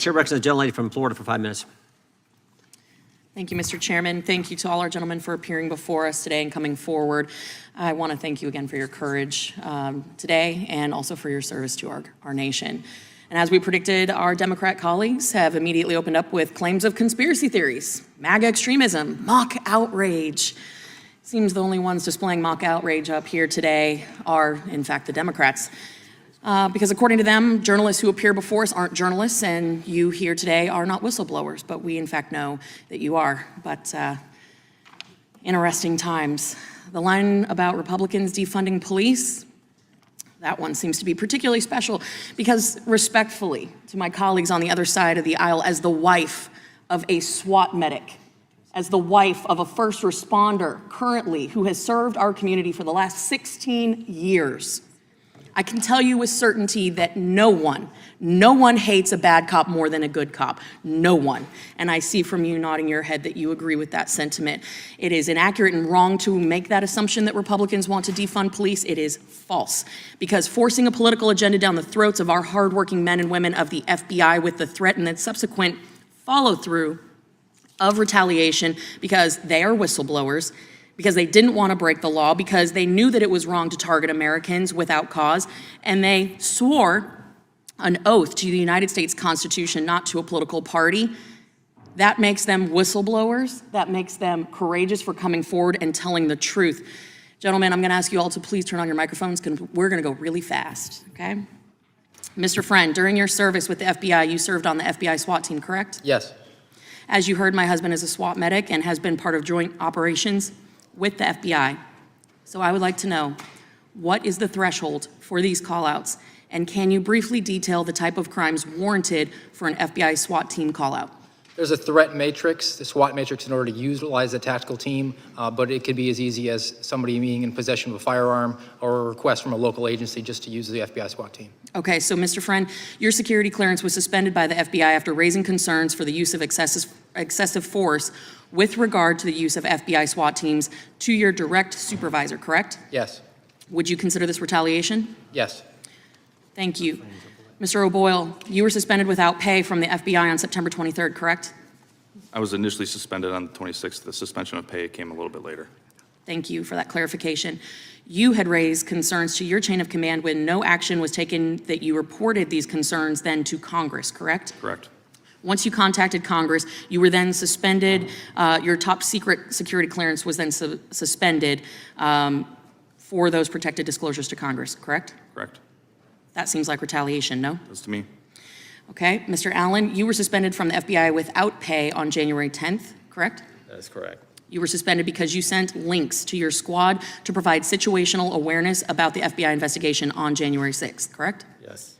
Chair represents the gentlelady from Florida for 5 minutes. Thank you, Mr. Chairman. Thank you to all our gentlemen for appearing before us today and coming forward. I want to thank you again for your courage today and also for your service to our nation. And as we predicted, our Democrat colleagues have immediately opened up with claims of conspiracy theories, MAGA extremism, mock outrage. Seems the only ones displaying mock outrage up here today are, in fact, the Democrats. Because according to them, journalists who appear before us aren't journalists, and you here today are not whistleblowers, but we in fact know that you are. But interesting times. The line about Republicans defunding police, that one seems to be particularly special because, respectfully to my colleagues on the other side of the aisle, as the wife of a SWAT medic, as the wife of a first responder currently who has served our community for the last 16 years, I can tell you with certainty that no one hates a bad cop more than a good cop. No one. And I see from you nodding your head that you agree with that sentiment. It is inaccurate and wrong to make that assumption that Republicans want to defund police. It is false. Because forcing a political agenda down the throats of our hardworking men and women of the FBI with the threat and then subsequent follow-through of retaliation because they are whistleblowers, because they didn't want to break the law, because they knew that it was wrong to target Americans without cause, and they swore an oath to the United States Constitution, not to a political party. That makes them whistleblowers. That makes them courageous for coming forward and telling the truth. Gentlemen, I'm going to ask you all to please turn on your microphones because we're going to go really fast, okay? Mr. Friend, during your service with the FBI, you served on the FBI SWAT team, correct? Yes. As you heard, my husband is a SWAT medic and has been part of joint operations with the FBI. So I would like to know, what is the threshold for these call-outs? And can you briefly detail the type of crimes warranted for an FBI SWAT team call-out? There's a threat matrix, the SWAT matrix, in order to utilize the tactical team, but it could be as easy as somebody being in possession of a firearm or a request from a local agency just to use the FBI SWAT team. Okay, so Mr. Friend, your security clearance was suspended by the FBI after raising concerns for the use of excessive force with regard to the use of FBI SWAT teams to your direct supervisor, correct? Yes. Would you consider this retaliation? Yes. Thank you. Mr. O'Boyle, you were suspended without pay from the FBI on September 23rd, correct? I was initially suspended on the 26th. The suspension of pay came a little bit later. Thank you for that clarification. You had raised concerns to your chain of command when no action was taken, that you reported these concerns then to Congress, correct? Correct. Once you contacted Congress, you were then suspended. Your top secret security clearance was then suspended for those protected disclosures to Congress, correct? Correct. That seems like retaliation, no? That's to me. Okay, Mr. Allen, you were suspended from the FBI without pay on January 10th, correct? That is correct. You were suspended because you sent links to your squad to provide situational awareness about the FBI investigation on January 6th, correct? Yes.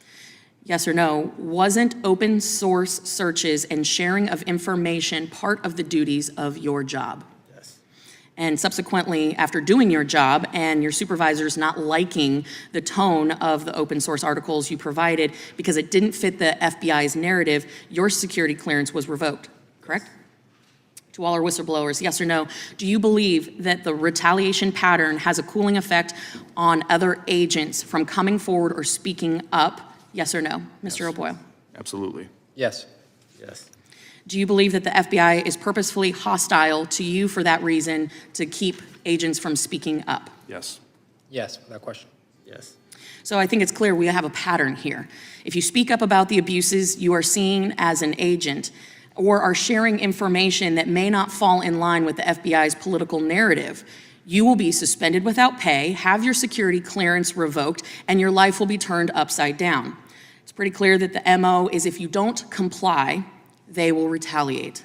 Yes or no? Wasn't open source searches and sharing of information part of the duties of your job? Yes. And subsequently, after doing your job and your supervisors not liking the tone of the open source articles you provided because it didn't fit the FBI's narrative, your security clearance was revoked, correct? To all our whistleblowers, yes or no, do you believe that the retaliation pattern has a cooling effect on other agents from coming forward or speaking up? Yes or no? Mr. O'Boyle. Absolutely. Yes. Yes. Do you believe that the FBI is purposefully hostile to you for that reason, to keep agents from speaking up? Yes. Yes, without question. Yes. So I think it's clear we have a pattern here. If you speak up about the abuses you are seen as an agent or are sharing information that may not fall in line with the FBI's political narrative, you will be suspended without pay, have your security clearance revoked, and your life will be turned upside down. It's pretty clear that the MO is if you don't comply, they will retaliate.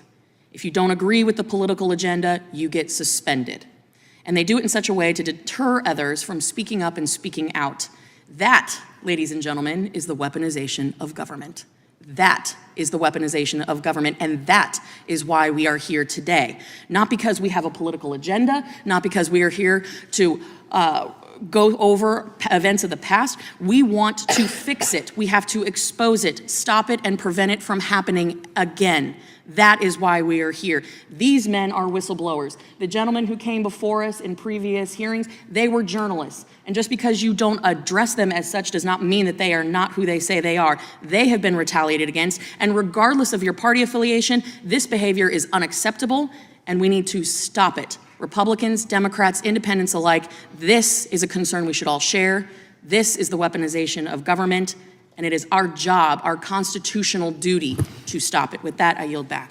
If you don't agree with the political agenda, you get suspended. And they do it in such a way to deter others from speaking up and speaking out. That, ladies and gentlemen, is the weaponization of government. That is the weaponization of government, and that is why we are here today. Not because we have a political agenda, not because we are here to go over events of the past. We want to fix it. We have to expose it, stop it, and prevent it from happening again. That is why we are here. These men are whistleblowers. The gentlemen who came before us in previous hearings, they were journalists. And just because you don't address them as such does not mean that they are not who they say they are. They have been retaliated against, and regardless of your party affiliation, this behavior is unacceptable, and we need to stop it. Republicans, Democrats, independents alike, this is a concern we should all share. This is the weaponization of government, and it is our job, our constitutional duty, to stop it. With that, I yield back.